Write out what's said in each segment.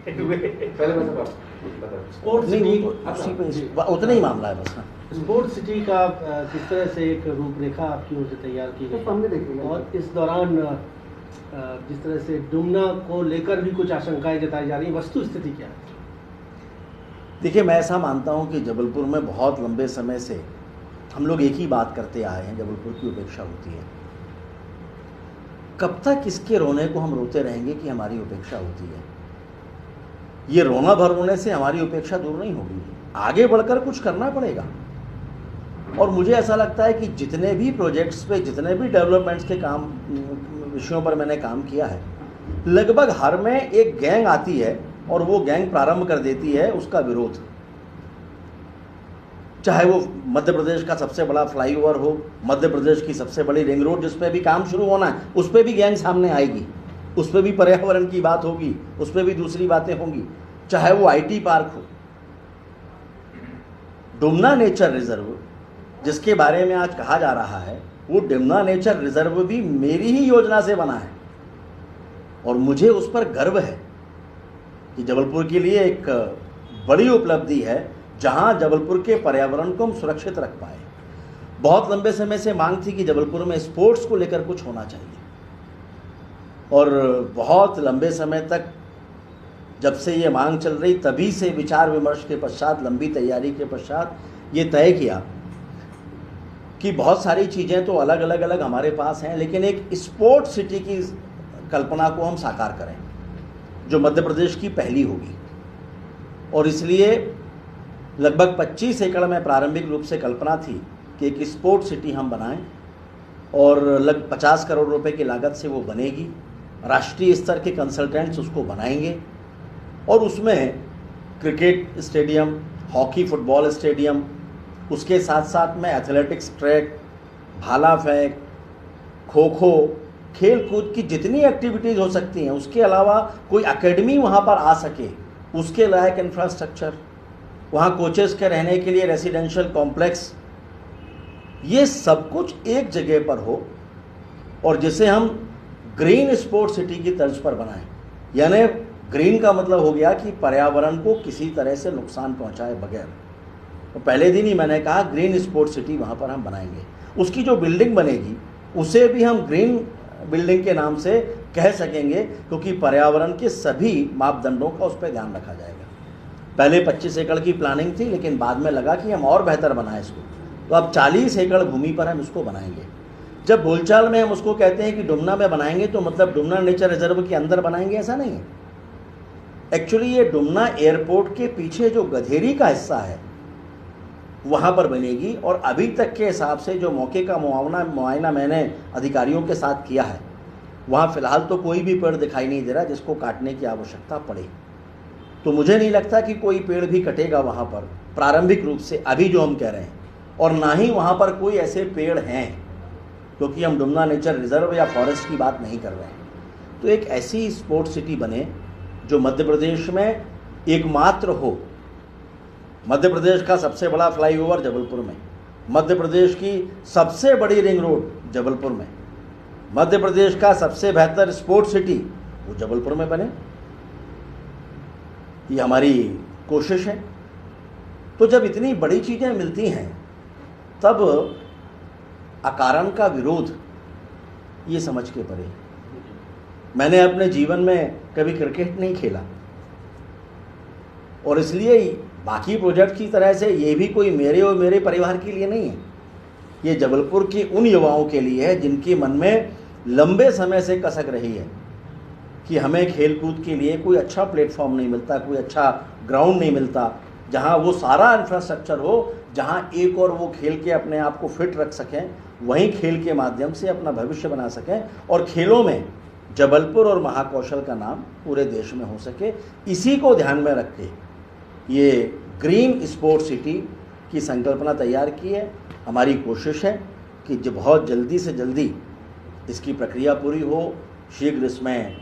पहले मैं सब स्पोर्ट्स सिटी उतना ही मामला है बस। स्पोर्ट्स सिटी का किस तरह से एक रूपरेखा आपकी ओर से तैयार की गई और इस दौरान जिस तरह से डुमना को लेकर भी कुछ आशंकाएं जताई जा रही हैं, वस्तु स्थिति क्या है? देखिए, मैं ऐसा मानता हूं कि जबलपुर में बहुत लंबे समय से हम लोग एक ही बात करते आए हैं, जबलपुर की उपेक्षा होती है। कब तक इसके रोने को हम रोते रहेंगे कि हमारी उपेक्षा होती है? ये रोना भर रोने से हमारी उपेक्षा दूर नहीं होगी, आगे बढ़कर कुछ करना पड़ेगा। और मुझे ऐसा लगता है कि जितने भी प्रोजेक्ट्स पे, जितने भी डेवलपमेंट्स के काम विषयों पर मैंने काम किया है, लगभग हर में एक गैंग आती है और वो गैंग प्रारंभ कर देती है उसका विरोध। चाहे वो मध्य प्रदेश का सबसे बड़ा फ्लाईओवर हो, मध्य प्रदेश की सबसे बड़ी रिंग रोड जिस पे भी काम शुरू होना है, उस पे भी गैंग सामने आएगी, उस पे भी पर्यावरण की बात होगी, उस पे भी दूसरी बातें होंगी। चाहे वो आईटी पार्क हो, डुमना नेचर रिजर्व जिसके बारे में आज कहा जा रहा है, वो डुमना नेचर रिजर्व भी मेरी ही योजना से बना है और मुझे उस पर गर्व है कि जबलपुर के लिए एक बड़ी उपलब्धि है जहां जबलपुर के पर्यावरण को हम सुरक्षित रख पाए। बहुत लंबे समय से मांग थी कि जबलपुर में स्पोर्ट्स को लेकर कुछ होना चाहिए और बहुत लंबे समय तक जब से ये मांग चल रही, तभी से विचार विमर्श के पश्चात, लंबी तैयारी के पश्चात ये तय किया कि बहुत सारी चीज़ें तो अलग अलग हमारे पास हैं, लेकिन एक स्पोर्ट्स सिटी की कल्पना को हम साकार करें जो मध्य प्रदेश की पहली होगी। और इसलिए लगभग 25 एकड़ में प्रारंभिक रूप से कल्पना थी कि एक स्पोर्ट्स सिटी हम बनाएं और लगभग 50 करोड़ रुपए की लागत से वो बनेगी। राष्ट्रीय स्तर के कंसल्टेंट्स उसको बनाएंगे और उसमें cricket stadium, hockey football stadium, उसके साथ साथ में एथलेटिक्स ट्रैक, भाला फेंक, खो खो, खेल कूद की जितनी एक्टिविटीज़ हो सकती हैं, उसके अलावा कोई एकेडमी वहाँ पर आ सके, उसके लायक इंफ्रास्ट्रक्चर, वहाँ कोचेस के रहने के लिए रेसिडेंशियल कॉम्प्लेक्स, ये सब कुछ एक जगह पर हो और जिसे हम ग्रीन स्पोर्ट्स सिटी की तर्ज पर बनाएं। यानी ग्रीन का मतलब हो गया कि पर्यावरण को किसी तरह से नुकसान पहुंचाए बगैर। तो पहले दिन ही मैंने कहा ग्रीन स्पोर्ट्स सिटी वहाँ पर हम बनाएंगे। उसकी जो बिल्डिंग बनेगी उसे भी हम ग्रीन बिल्डिंग के नाम से कह सकेंगे क्योंकि पर्यावरण के सभी मापदंडों का उस पर ध्यान रखा जाएगा। पहले 25 एकड़ की प्लानिंग थी, लेकिन बाद में लगा कि हम और बेहतर बनाएं इसको, तो अब 40 एकड़ भूमि पर हम इसको बनाएंगे। जब बोलचाल में हम उसको कहते हैं कि डुमना में बनाएंगे तो मतलब डुमना नेचर रिजर्व के अंदर बनाएंगे, ऐसा नहीं है। एक्चुअली ये डुमना एयरपोर्ट के पीछे जो गधेरी का हिस्सा है वहाँ पर बनेगी और अभी तक के हिसाब से जो मौके का मुआयना मैंने अधिकारियों के साथ किया है, वहाँ फ़िलहाल तो कोई भी पेड़ दिखाई नहीं दे रहा जिसको काटने की आवश्यकता पड़े। तो मुझे नहीं लगता कि कोई पेड़ भी कटेगा वहाँ पर प्रारंभिक रूप से, अभी जो हम कह रहे हैं, और ना ही वहाँ पर कोई ऐसे पेड़ हैं, क्योंकि हम डुमना नेचर रिजर्व या फॉरेस्ट की बात नहीं कर रहे हैं। तो एक ऐसी स्पोर्ट्स सिटी बने जो मध्य प्रदेश में एकमात्र हो। मध्य प्रदेश का सबसे बड़ा फ्लाईओवर जबलपुर में, मध्य प्रदेश की सबसे बड़ी रिंग रोड जबलपुर में, मध्य प्रदेश का सबसे बेहतर स्पोर्ट्स सिटी वो जबलपुर में बने, ये हमारी कोशिश है। तो जब इतनी बड़ी चीज़ें मिलती हैं तब अकारण का विरोध ये समझ के परे। मैंने अपने जीवन में कभी क्रिकेट नहीं खेला और इसलिए बाकी प्रोजेक्ट की तरह से ये भी कोई मेरे और मेरे परिवार के लिए नहीं है। ये जबलपुर के उन युवाओं के लिए है जिनके मन में लंबे समय से कसक रही है कि हमें खेलकूद के लिए कोई अच्छा प्लेटफॉर्म नहीं मिलता, कोई अच्छा ग्राउंड नहीं मिलता जहां वो सारा इंफ्रास्ट्रक्चर हो, जहां एक और वो खेल के अपने आप को फिट रख सकें, वहीं खेल के माध्यम से अपना भविष्य बना सकें और खेलों में जबलपुर और महाकौशल का नाम पूरे देश में हो सके। इसी को ध्यान में रख के ये ग्रीन स्पोर्ट्स सिटी की संकल्पना तैयार की है। हमारी कोशिश है कि जो बहुत जल्दी से जल्दी इसकी प्रक्रिया पूरी हो, शीघ्र इसमें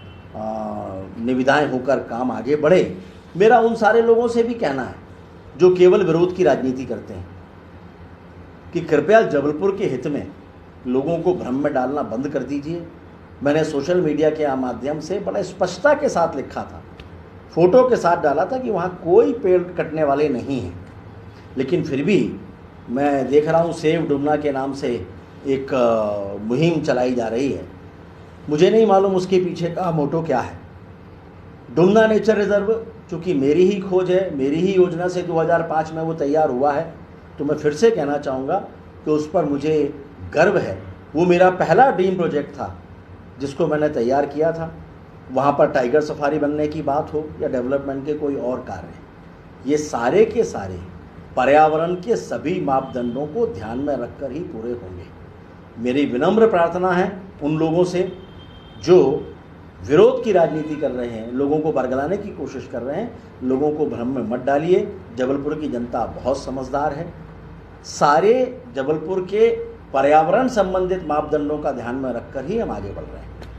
निविदाएं होकर काम आगे बढ़े। मेरा उन सारे लोगों से भी कहना है जो केवल विरोध की राजनीति करते हैं कि कृपया जबलपुर के हित में लोगों को भ्रम में डालना बंद कर दीजिए। मैंने सोशल मीडिया के माध्यम से बड़ा स्पष्टता के साथ लिखा था फोटो के साथ डाला था कि वहाँ कोई पेड़ कटने वाले नहीं हैं। लेकिन फिर भी मैं देख रहा हूँ सेव डुमना के नाम से एक मुहिम चलाई जा रही है। मुझे नहीं मालूम उसके पीछे का मोटो क्या है। डुमना नेचर रिजर्व चूँकि मेरी ही खोज है, मेरी ही योजना से 2005 में वो तैयार हुआ है, तो मैं फिर से कहना चाहूँगा कि उस पर मुझे गर्व है। वो मेरा पहला ड्रीम प्रोजेक्ट था जिसको मैंने तैयार किया था। वहाँ पर टाइगर सफारी बनने की बात हो या डेवलपमेंट के कोई और कार्य, ये सारे के सारे पर्यावरण के सभी मापदंडों को ध्यान में रखकर ही पूरे होंगे। मेरी विनम्र प्रार्थना है उन लोगों से जो विरोध की राजनीति कर रहे हैं, लोगों को बरगलाने की कोशिश कर रहे हैं, लोगों को भ्रम में मत डालिए। जबलपुर की जनता बहुत समझदार है। सारे जबलपुर के पर्यावरण संबंधित मापदंडों का ध्यान में रखकर ही हम आगे बढ़ रहे हैं।